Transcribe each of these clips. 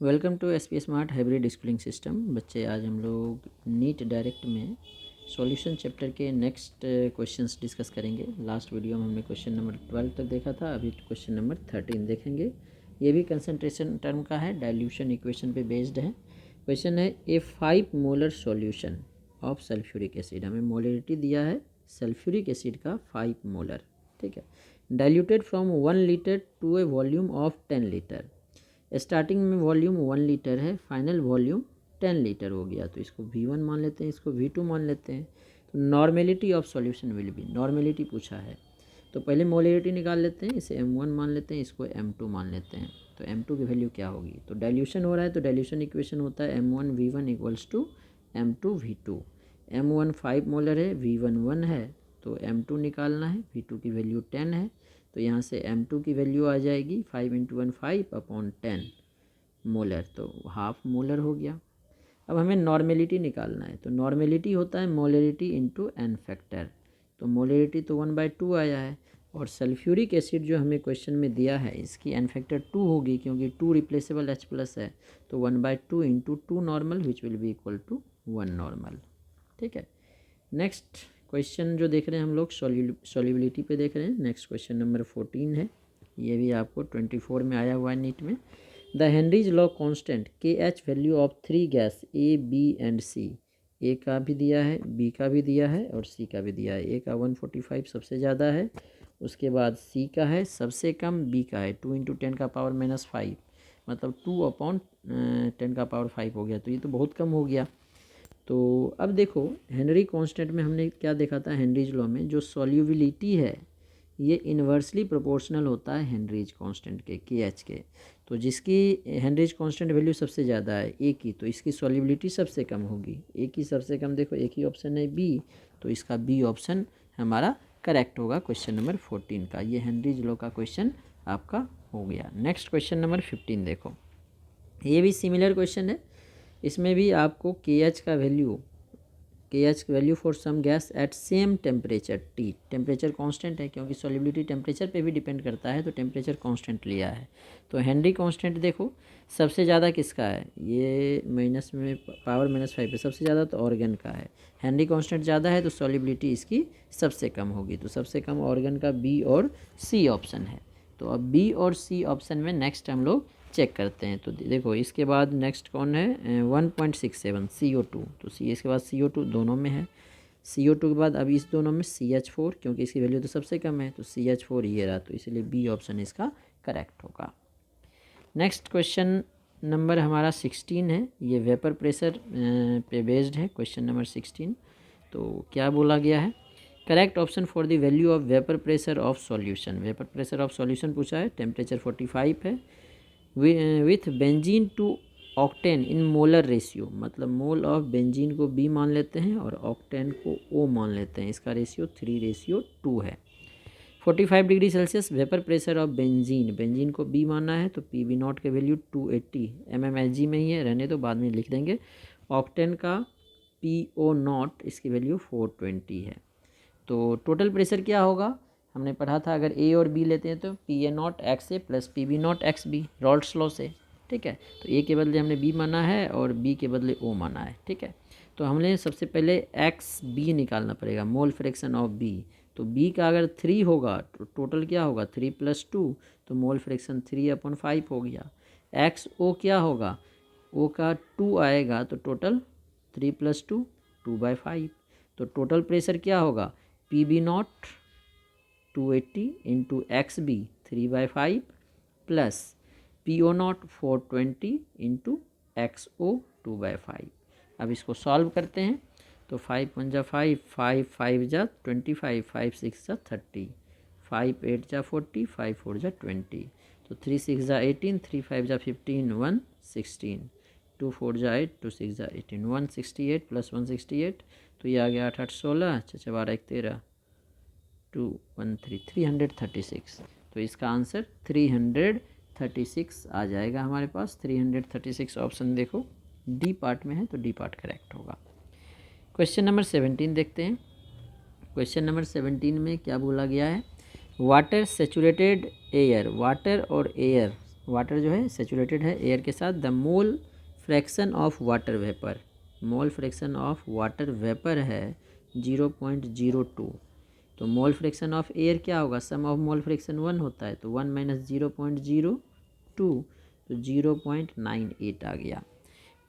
Welcome to SP smart hybrid schooling system. बच्चे, आज हम लोग नीट डायरेक्ट में सॉल्यूशन चैप्टर के नेक्स्ट क्वेश्चंस डिस्कस करेंगे। लास्ट वीडियो में हमने क्वेश्चन नंबर 12 तक देखा था, अभी क्वेश्चन नंबर 13 देखेंगे। ये भी कंसंट्रेशन टर्म का है, डाइल्यूशन इक्वेशन पे बेस्ड है। क्वेश्चन है a 5 molar solution of sulphuric acid. हमें मोलरिटी दिया है सल्फ्यूरिक एसिड का 5 मोलर, ठीक है। Diluted from 1 litre to a volume of 10 litre. Starting में वॉल्यूम 1 लीटर है, फाइनल वॉल्यूम 10 लीटर हो गया, तो इसको V1 मान लेते हैं, इसको V2 मान लेते हैं। तो normality of solution will be, normality पूछा है तो पहले मोलरिटी निकाल लेते हैं, इसे M1 मान लेते हैं, इसको M2 मान लेते हैं। तो M2 की वैल्यू क्या होगी, तो डाइल्यूशन हो रहा है तो डाइल्यूशन इक्वेशन होता है M1 V1 equals to M2 V2। M1 5 molar है, V1 1 है, तो M2 निकालना है, V2 की वैल्यू 10 है, तो यहाँ से M2 की वैल्यू आ जाएगी 5 इंटू 1 5 अपॉन 10 मोलर, तो हाफ मोलर हो गया। अब हमें नॉर्मेलिटी निकालना है, तो नॉर्मेलिटी होता है मोलरिटी इंटू एन फैक्टर। तो मोलरिटी तो 1/2 आया है, और सल्फ्यूरिक एसिड जो हमें क्वेश्चन में दिया है इसकी एन फैक्टर 2 होगी, क्योंकि 2 रिप्लेसेबल H प्लस है, तो 1/2 into 2 normal which will be equal to 1 normal, ठीक है। नेक्स्ट क्वेश्चन जो देख रहे हैं हम लोग सॉल्युबिलिटी पे देख रहे हैं। नेक्स्ट क्वेश्चन नंबर 14 है, ये भी आपको 24 में आया हुआ है नीट में। The Henry's law constant K H value of 3 gas A B and C. A का भी दिया है, बी का भी दिया है और सी का भी दिया है। ए का 145 सबसे ज़्यादा है, उसके बाद सी का है सबसे कम, बी का है 2 इंटू 10 का पावर -5, मतलब 2 अपॉन 10 का पावर 5 हो गया, तो ये तो बहुत कम हो गया। तो अब देखो हेनरी कांस्टेंट में हमने क्या देखा था, हेनरीज लॉ में जो सॉल्युबिलिटी है ये इन्वर्सली प्रोपोर्शनल होता है हेनरीज कांस्टेंट के एच के। तो जिसकी हेनरीज कांस्टेंट वैल्यू सबसे ज़्यादा है ए की, तो इसकी सॉल्युबिलिटी सबसे कम होगी। ए की सबसे कम, देखो एक ही ऑप्शन है बी, तो इसका बी ऑप्शन हमारा करेक्ट होगा क्वेश्चन नंबर 14 का। ये हेनरीज लॉ का क्वेश्चन आपका हो गया। नेक्स्ट क्वेश्चन नंबर 15 देखो, ये भी सिमिलर क्वेश्चन है। इसमें भी आपको K H value for some gas at same temperature T. Temperature constant है, क्योंकि सॉल्युबिलिटी टेम्परेचर पे भी डिपेंड करता है, तो टेम्परेचर कांस्टेंट लिया है। तो हेनरी कांस्टेंट देखो सबसे ज़्यादा किसका है, ये माइनस में पावर -5 पे सबसे ज़्यादा तो ऑर्गन का है। हेनरी कांस्टेंट ज़्यादा है तो सॉल्युबिलिटी इसकी सबसे कम होगी, तो सबसे कम ऑर्गन का बी और सी ऑप्शन है। तो अब बी और सी ऑप्शन में नेक्स्ट हम लोग चेक करते हैं। तो देखो इसके बाद नेक्स्ट कौन है, 1.67 CO2, तो सी इसके बाद CO2 दोनों में है। CO2 के बाद अभी इस दोनों में CH4, क्योंकि इसकी वैल्यू तो सबसे कम है, तो CH4 ये रहा, तो इसलिए बी ऑप्शन इसका करेक्ट होगा। नेक्स्ट क्वेश्चन नंबर हमारा 16 है, ये वेपर प्रेशर पे बेस्ड है क्वेश्चन नंबर 16। तो क्या बोला गया है, correct option for the value of vapour pressure of solution. Vapour pressure of solution पूछा है, टेम्परेचर 45 है, with benzene to octane in molar ratio, मतलब मोल ऑफ बेंजीन को बी मान लेते हैं और ऑक्टेन को ओ मान लेते हैं, इसका रेशियो 3:2 है। 45 degree Celsius vapour pressure of benzene, benzene को बी माना है, तो पी बी नॉट के वैल्यू 280 mmHg में ही है, रहने तो बाद में लिख देंगे। ऑक्टेन का PO नॉट इसकी वैल्यू 420 है। तो टोटल प्रेशर क्या होगा, हमने पढ़ा था अगर ए और बी लेते हैं तो PA0XA प्लस PB0XB, रॉल्ट्स लॉ से, ठीक है। तो ए के बदले हमने बी माना है और बी के बदले ओ माना है, ठीक है। तो हमने सबसे पहले XB निकालना पड़ेगा, मोल फ्रैक्शन ऑफ बी। तो बी का अगर 3 होगा तो टोटल क्या होगा 3 + 2, तो मोल फ्रैक्शन 3/5 हो गया। XO क्या होगा, ओ का 2 आएगा, तो टोटल 3 + 2 2/5। तो टोटल प्रेशर क्या होगा, PB0 280 into XB 3/5 plus PO0 420 into XO 2/5। अब इसको सॉल्व करते हैं, तो 5 × 5 5 5 × 25 5 6 × 30 5 8 × 40 5 4 × 20, तो 3 6 × 18 3 5 × 15 1 16 2 4 × 8 2 6 × 18 168 प्लस 168, तो ये आ गया 8 8 16 6 12 1 13 213 336। तो इसका आंसर 336 आ जाएगा हमारे पास। 336 ऑप्शन देखो डी पार्ट में है, तो डी पार्ट करेक्ट होगा। क्वेश्चन नंबर 17 देखते हैं। क्वेश्चन नंबर 17 में क्या बोला गया है, वाटर सेचुरेटेड एयर, वाटर और एयर वाटर जो है सेचुरेटेड है एयर के साथ। The mole fraction of water vapour, mole fraction of water vapour है 0.02। तो मोल फ्रैक्शन ऑफ एयर क्या होगा, सम ऑफ मोल फ्रैक्शन 1 होता है, तो 1 माइनस 0.02 तो 0.98 आ गया।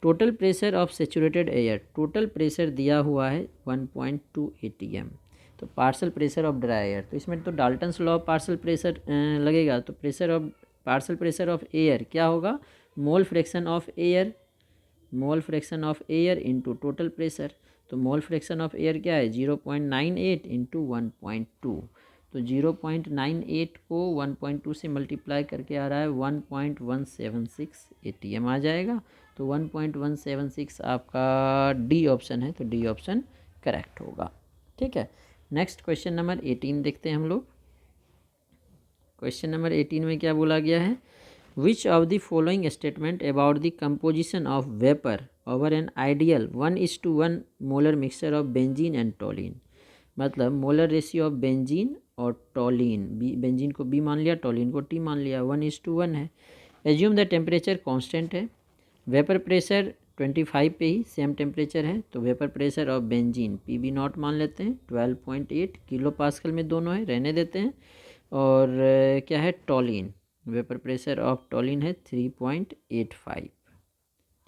Total pressure of saturated air, total pressure दिया हुआ है 1.2 atm। तो partial pressure of dry air, तो इसमें तो Dalton's law of partial pressure लगेगा। तो pressure of partial pressure of air क्या होगा, mole fraction of air, mole fraction of air into total pressure. तो मोल फ्रैक्शन ऑफ एयर क्या है 0.98 इंटू 1.2। तो 0.98 को 1.2 से मल्टीप्लाई करके आ रहा है 1.176 atm आ जाएगा। तो 1.176 आपका डी ऑप्शन है, तो डी ऑप्शन करेक्ट होगा। ठीक है, नेक्स्ट क्वेश्चन नंबर 18 देखते हैं हम लोग। क्वेश्चन नंबर 18 में क्या बोला गया है, विच of the following statement about the composition of vapour over an ideal 1:1 molar mixture of benzene and toluene. मतलब मोलर रेशियो ऑफ बेंजीन और टोलिन, बेंजीन को बी मान लिया, टोलिन को टी मान लिया, 1:1 है। एज्यूम द टेम्परेचर कांस्टेंट है, वेपर प्रेशर 25 पे ही सेम टेम्परेचर है। तो vapour pressure of benzene P not मान लेते हैं 12.8 किलो पास्कल में दोनों है, रहने देते हैं। और क्या है toluene, vapour pressure of toluene है 3.85,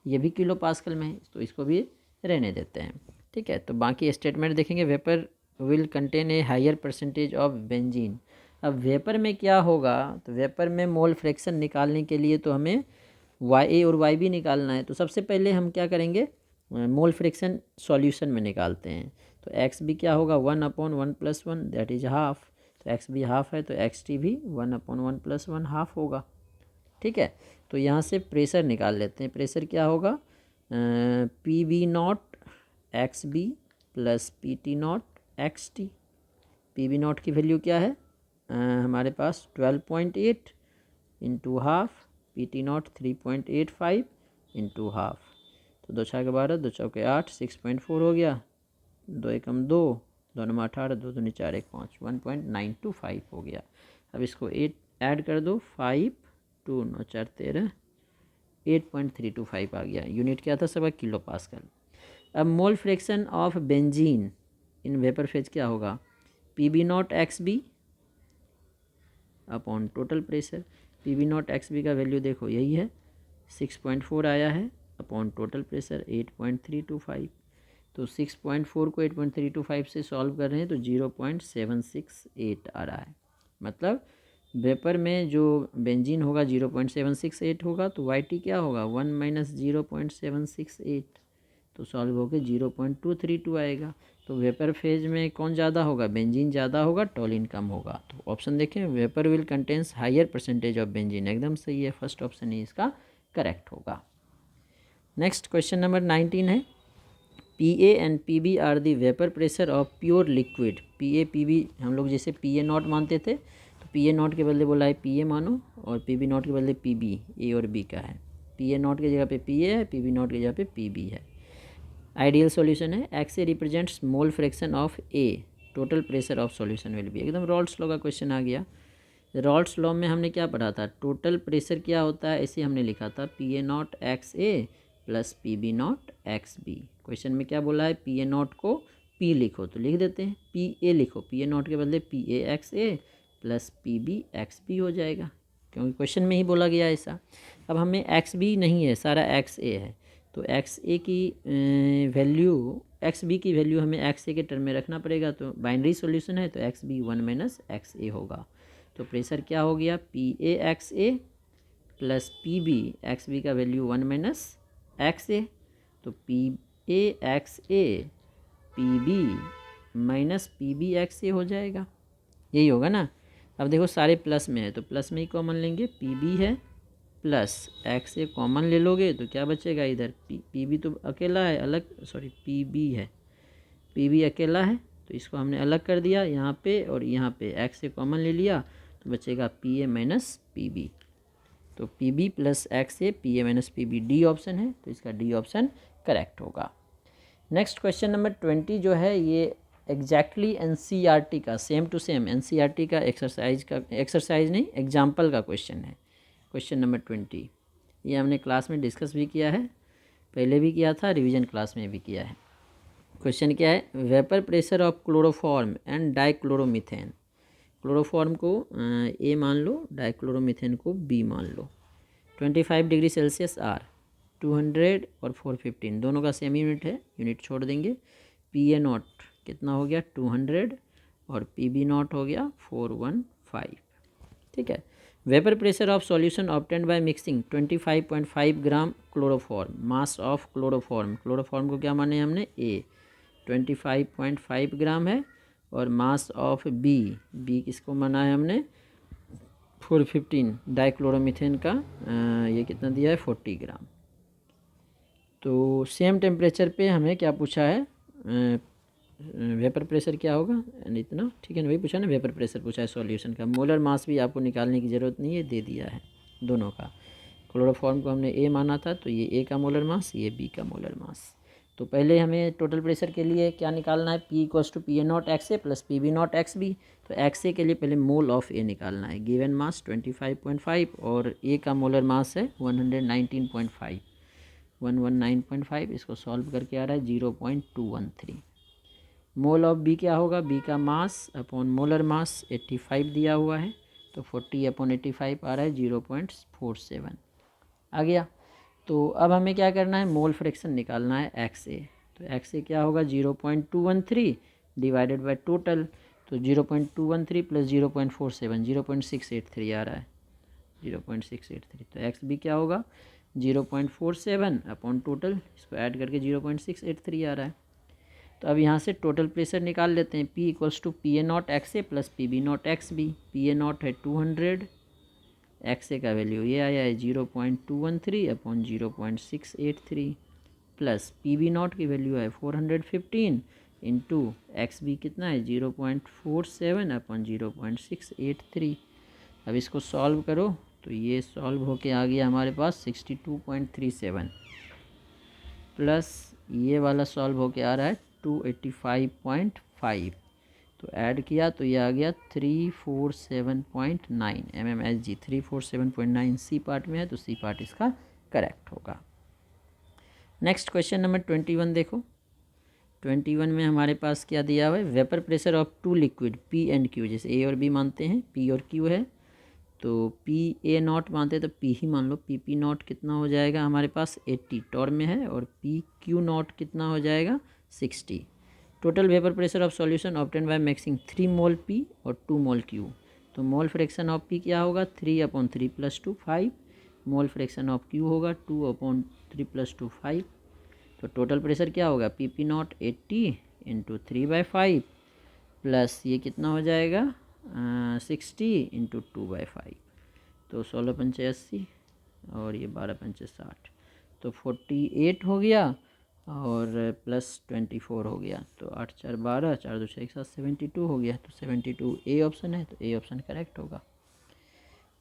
ये भी किलो पास्कल में है, तो इसको भी रहने देते हैं। ठीक है, तो बाकी स्टेटमेंट देखेंगे, vapour will contain a higher percentage of benzene. अब वेपर में क्या होगा, तो वेपर में मोल फ्रैक्शन निकालने के लिए तो हमें YA और YB निकालना है। तो सबसे पहले हम क्या करेंगे, मोल फ्रैक्शन सॉल्यूशन में निकालते हैं। तो एक्स भी क्या होगा 1/1 + 1 दैट इज हाफ। तो एक्स भी हाफ है, तो एक्स टी भी 1/1 + 1 हाफ होगा। ठीक है, तो यहाँ से प्रेशर निकाल लेते हैं। प्रेशर क्या होगा, PB0 XB + PT0 XT। PB0 की वैल्यू क्या है हमारे पास 12.8 into half, PT0 3.85 into half. तो 2 × 12 2 × 8 6.4 हो गया, 2 एकम 2 2 9 18 2 2 4 1 5 1.925 हो गया। अब इसको 8 ऐड कर दो, 5 2 9 4 13 8.325 आ गया। यूनिट क्या था सबका, किलो पास्कल। अब mole fraction of benzene in vapour phase क्या होगा, PB0 XB upon total pressure. PB0 XB का वैल्यू देखो यही है 6.4 आया है, अपॉन टोटल प्रेशर 8.325। तो 6.4 को 8.325 से सॉल्व कर रहे हैं तो 0.768 आ रहा है। मतलब वेपर में जो बेंजीन होगा 0.768 होगा, तो YT क्या होगा 1 - 0.768, तो सॉल्व होकर 0.232 आएगा। तो वेपर फेज में कौन ज़्यादा होगा, बेंजीन ज़्यादा होगा, टोलिन कम होगा। तो ऑप्शन देखें, vapour will contains higher percentage of benzene, एकदम सही है, फर्स्ट ऑप्शन ही इसका करेक्ट होगा। नेक्स्ट क्वेश्चन नंबर 19 है, PA and PB are the vapour pressure of pure liquid. PA PB हम लोग जैसे PA0 मानते थे, तो PA0 के बदले बोला है PA मानो, और PB0 के बदले PB A और B का है। PA0 की जगह पे PA है, PB0 की जगह पे PB है। आइडियल सॉल्यूशन है, XA represents mole fraction of A, total pressure of solution will be. एकदम रॉल्स लॉ का क्वेश्चन आ गया। रॉल्स लॉ में हमने क्या पढ़ा था, टोटल प्रेशर क्या होता है, ऐसे हमने लिखा था PA0 XA + PB0 XB। Question में क्या बोला है, PA0 को P लिखो, तो लिख देते हैं, PA लिखो, PA0 के बदले PA XA + PB XB हो जाएगा, क्योंकि क्वेश्चन में ही बोला गया ऐसा। अब हमें XB नहीं है, सारा XA है, तो XA की वैल्यू, XB की वैल्यू हमें XA के टर्म में रखना पड़ेगा। तो बाइनरी सॉल्यूशन है, तो XB 1 - XA होगा। तो प्रेशर क्या हो गया, PA XA + PB XB का वैल्यू 1 - XA, तो PA XA PB - PB XA हो जाएगा, यही होगा ना। अब देखो सारे प्लस में है, तो प्लस में ही कॉमन लेंगे, PB है प्लस XA कॉमन ले लोगे तो क्या बचेगा इधर, PB तो अकेला है अलग, सॉरी PB है, PB अकेला है, तो इसको हमने अलग कर दिया यहाँ पे, और यहाँ पे XA कॉमन ले लिया, तो बचेगा PA - PB। तो PB + XA PA - PB D option है, तो इसका डी ऑप्शन करेक्ट होगा। नेक्स्ट क्वेश्चन नंबर 20 जो है ये एग्जैक्टली NCERT का सेम टू सेम NCERT का एक्सरसाइज नहीं एग्जाम्पल का क्वेश्चन है। क्वेश्चन नंबर 20, ये हमने क्लास में डिस्कस भी किया है, पहले भी किया था, रिवीजन क्लास में भी किया है। क्वेश्चन क्या है, vapour pressure of chloroform and dichloromethane. Chloroform को ए मान लो, डाइक्लोरोमीथेन को बी मान लो। 25 डिग्री सेल्सियस आर, 200 और 415 दोनों का सेम यूनिट है, यूनिट छोड़ देंगे। पी ए नॉट कितना हो गया 200 और पी बी नॉट हो गया 415। ठीक है। Vapour pressure of solution obtained by mixing 25.5 gram chloroform, mass of chloroform, chloroform को क्या माने हमने ए, 25.5 ग्राम है, और मास ऑफ बी किसको माना है हमने 415, डाइक्लोरोमीथेन का ये कितना दिया है 40 ग्राम। तो सेम टेम्परेचर पे हमें क्या पूछा है, वेपर प्रेशर क्या होगा एंड इतना, ठीक है ना, वही पूछा ना, वेपर प्रेशर पूछा है सॉल्यूशन का। मोलर मास भी आपको निकालने की ज़रूरत नहीं है, दे दिया है दोनों का। क्लोरोफॉर्म को हमने ए माना था, तो ये ए का मोलर मास, ये बी का मोलर मास। तो पहले हमें टोटल प्रेशर के लिए क्या निकालना है, P equals to P A not X A plus P B not X B. तो एक्स ए के लिए पहले मोल ऑफ ए निकालना है, गिवन मास 25.5 और ए का मोलर मास है 119.5, 119.5, इसको सॉल्व करके आ रहा है 0.213। मोल ऑफ बी क्या होगा, बी का मास अपॉन मोलर मास 85 दिया हुआ है, तो 40/85 आ रहा है 0.47 आ गया। तो अब हमें क्या करना है, मोल फ्रैक्शन निकालना है एक्स ए। तो एक्स ए क्या होगा 0.213 डिवाइडेड बाय टोटल, तो 0.213 प्लस 0.47 0.683 आ रहा है, 0.683। तो एक्स बी क्या होगा 0.47 अपॉन टोटल, इसको ऐड करके 0.683 आ रहा है। तो अब यहाँ से टोटल प्रेशर निकाल लेते हैं, P equals to P A not X A plus P B not X B. P A not है 200, एक्स ए का वैल्यू ये आया है 0.213 upon 0.683 plus P B not की वैल्यू है 415 इंटू एक्स बी कितना है 0.47 अपॉन 0.683। अब इसको सॉल्व करो, तो ये सॉल्व होके आ गया हमारे पास 62.37 प्लस ये वाला सॉल्व होके आ रहा है 285.5, तो ऐड किया तो ये आ गया 347.9 mmHg, 347.9 सी पार्ट में है, तो सी पार्ट इसका करेक्ट होगा। नेक्स्ट क्वेश्चन नंबर 21 देखो। 21 में हमारे पास क्या दिया हुआ है, vapour pressure of two liquid P and Q, जैसे ए और बी मानते हैं, पी और क्यू है, तो पी ए नॉट मानते हैं तो पी ही मान लो। पी पी नॉट कितना हो जाएगा हमारे पास 80 टॉर में है, और पी क्यू नॉट कितना हो जाएगा 60। Total vapour pressure of solution obtain by mixing 3 mole P और 2 मोल क्यू। तो मोल फ्रैक्शन ऑफ पी क्या होगा 3/3 + 2 5, मोल फ्रैक्शन ऑफ क्यू होगा 2/3 + 2 5। तो टोटल प्रेशर क्या होगा P P not 80 into 3/5 plus ये कितना हो जाएगा 60 इंटू 2/5, तो 16×5 = 80 और ये 12×5 = 60, तो 48 हो गया और प्लस 24 हो गया, तो 8 4 12 4 2 6 7 72 हो गया। तो 72 ए ऑप्शन है, तो ए ऑप्शन करेक्ट होगा।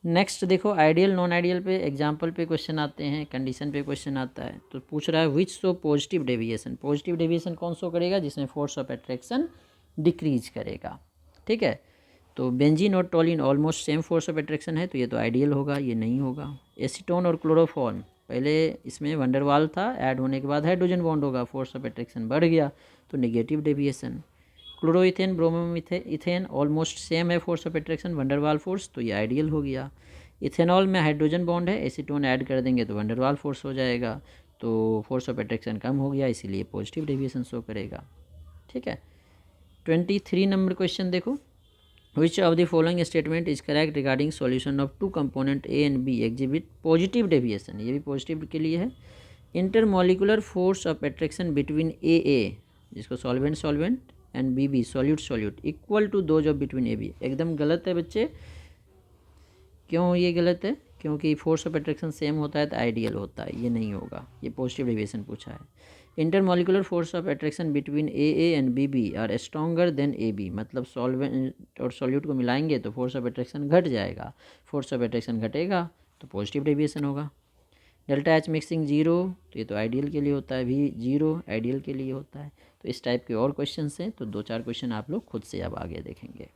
नेक्स्ट देखो, आइडियल नॉन आइडियल पे एग्जाम्पल पे क्वेश्चन आते हैं, कंडीशन पे क्वेश्चन आता है। तो पूछ रहा है which show positive deviation, positive deviation कौन शो करेगा जिसमें फोर्स ऑफ अट्रैक्शन डिक्रीज करेगा। ठीक है, तो बेंजीन और toluene almost same force of attraction है, तो ये तो आइडियल होगा, ये नहीं होगा। एसीटोन और क्लोरोफॉर्म, पहले इसमें वंडरवाल था, ऐड होने के बाद हाइड्रोजन बॉन्ड होगा, फोर्स ऑफ अट्रैक्शन बढ़ गया, तो negative deviation. Chloroethane bromoethane almost same है force of attraction, van der Waals force, तो ये आइडियल हो गया। इथेनॉल में हाइड्रोजन बॉन्ड है, एसीटोन ऐड कर देंगे तो वंडरवाल फोर्स हो जाएगा, तो फोर्स ऑफ अट्रैक्शन कम हो गया, इसीलिए पॉजिटिव डेविएशन शो करेगा। ठीक है, 23 नंबर क्वेश्चन देखो, which of the following statement is correct regarding solution of two component A and B exhibit positive deviation, ये भी पॉजिटिव के लिए है। Intermolecular force of attraction between A जिसको solvent and B B solute equal to those of between A B, एकदम गलत है बच्चे। क्यों ये गलत है, क्योंकि फोर्स ऑफ अट्रैक्शन सेम होता है तो आइडियल होता है, ये नहीं होगा, ये पॉजिटिव डेविएशन पूछा है। Intermolecular force of attraction between A and B B are stronger than A B, मतलब सॉल्वेंट और सॉल्यूट को मिलाएंगे तो फोर्स ऑफ अट्रैक्शन घट जाएगा, फोर्स ऑफ अट्रैक्शन घटेगा तो पॉजिटिव डेविएशन होगा। डेल्टा एच मिक्सिंग 0, तो ये तो आइडियल के लिए होता है, भी 0 आइडियल के लिए होता है। तो इस टाइप के और क्वेश्चन हैं, तो 2-4 क्वेश्चन आप लोग खुद से अब आगे देखेंगे।